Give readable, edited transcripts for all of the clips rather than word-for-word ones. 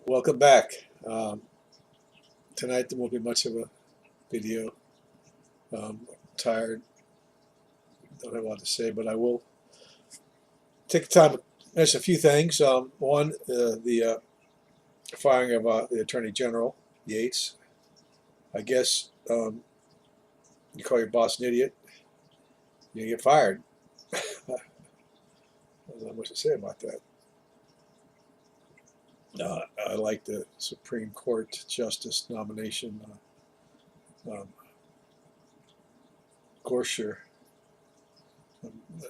Welcome back. Tonight there won't be much of a video. Tired, don't have a lot to say, but I will take the time to mention a few things. One, the firing of the Attorney General, Yates. I guess you call your boss an idiot, you get fired. There's not much to say about that. I like the Supreme Court Justice nomination, um, Gorsuch.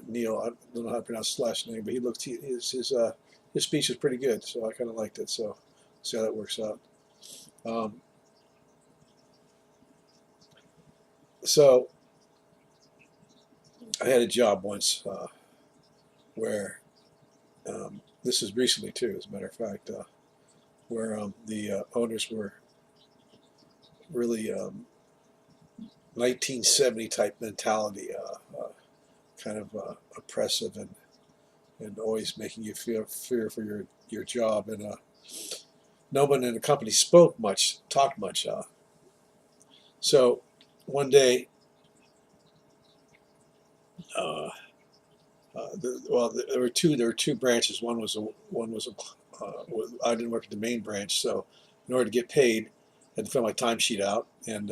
Neil, I don't know how to pronounce his last name, but his speech was pretty good, so I kind of liked it. So see how that works out. Um, so I had a job once where this is recently too, as a matter of fact, where the owners were really 1970 type mentality, kind of oppressive and always making you feel fear for your job. And no one in the company talked much. So one day, uh, there were two branches. I didn't work at the main branch, so in order to get paid, I had to fill my timesheet out and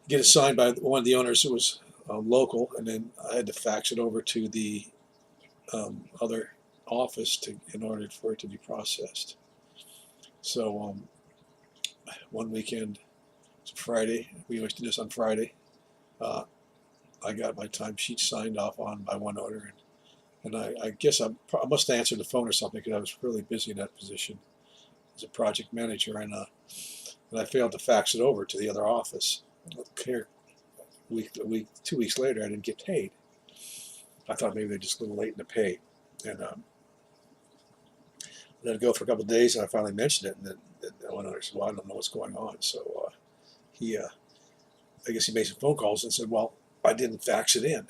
get it signed by one of the owners who was local, and then I had to fax it over to the other office in order for it to be processed. So one weekend, it's Friday. We always do this on Friday. Uh, I got my timesheet signed off on by one owner, and I guess I must have answered the phone or something because I was really busy in that position as a project manager, and I failed to fax it over to the other office. Here, a week, 2 weeks later, I didn't get paid. I thought maybe they're just a little late in the pay, and let it go for a couple of days, and I finally mentioned it, and then I went on. I said, "Well, I don't know what's going on." So I guess he made some phone calls and said, "Well, I didn't fax it in.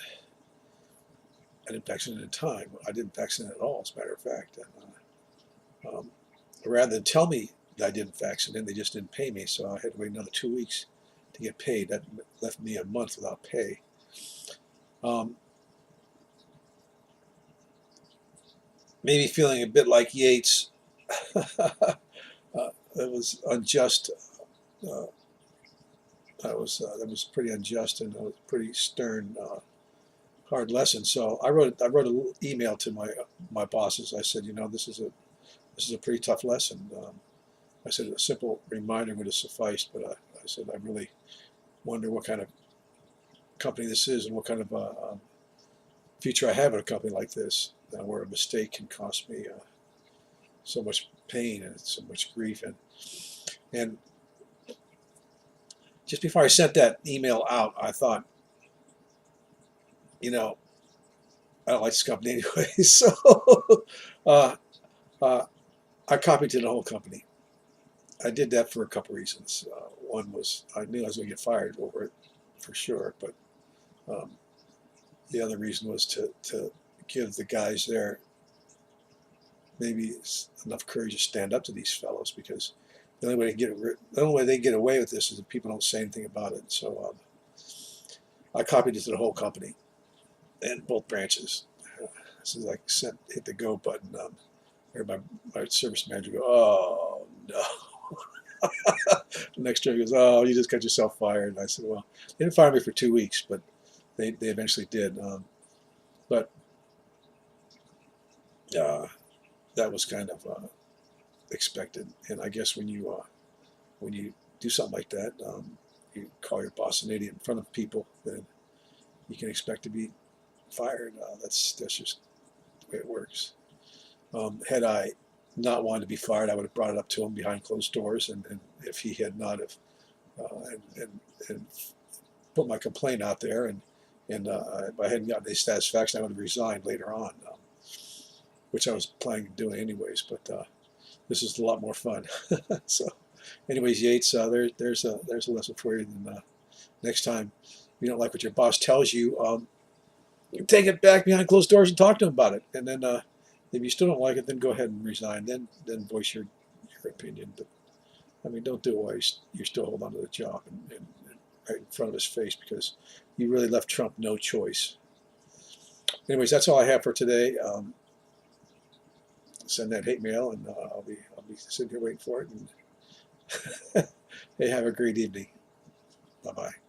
I didn't fax it in time. I didn't fax it in at all, as a matter of fact." And rather than tell me that I didn't fax it in, they just didn't pay me, so I had to wait another 2 weeks to get paid. That left me a month without pay. Um, Maybe feeling a bit like Yates. It was unjust. Uh, that was pretty unjust and a pretty stern, hard lesson. So I wrote an email to my bosses. I said, this is a pretty tough lesson. I said a simple reminder would have sufficed, but I said I really wonder what kind of company this is and what kind of future I have in a company like this, where a mistake can cost me so much pain and so much grief. And just before I sent that email out, I thought, you know, I don't like this company anyway. So uh, uh, I copied to the whole company. I did that for a couple reasons. One was I knew I was going to get fired over it for sure, but um, the other reason was to give the guys there maybe enough courage to stand up to these fellows, because the only way they get away with this is if people don't say anything about it. So I copied it to the whole company and both branches. So I hit the go button. Heard my service manager go, "Oh no." The next day he goes, "Oh, you just got yourself fired." And I said, "Well, they didn't fire me for 2 weeks, but they eventually did." But uh, that was kind of expected. And I guess when you do something like that, you call your boss an idiot in front of people, then you can expect to be fired. That's just the way it works. Had I not wanted to be fired, I would have brought it up to him behind closed doors, and if he had not have and put my complaint out there, and if I hadn't gotten any satisfaction, I would have resigned later on, which I was planning to do anyways. But this is a lot more fun. So, anyways, Yates, there's a lesson for you. And next time you don't like what your boss tells you, you take it back behind closed doors and talk to him about it. And then if you still don't like it, then go ahead and resign. Then voice your opinion, but I mean, don't do it while you're still holding on to the job and right in front of his face, because you really left Trump no choice. Anyways, that's all I have for today. Send that hate mail, and I'll be sitting here waiting for it. And hey, have a great evening. Bye bye.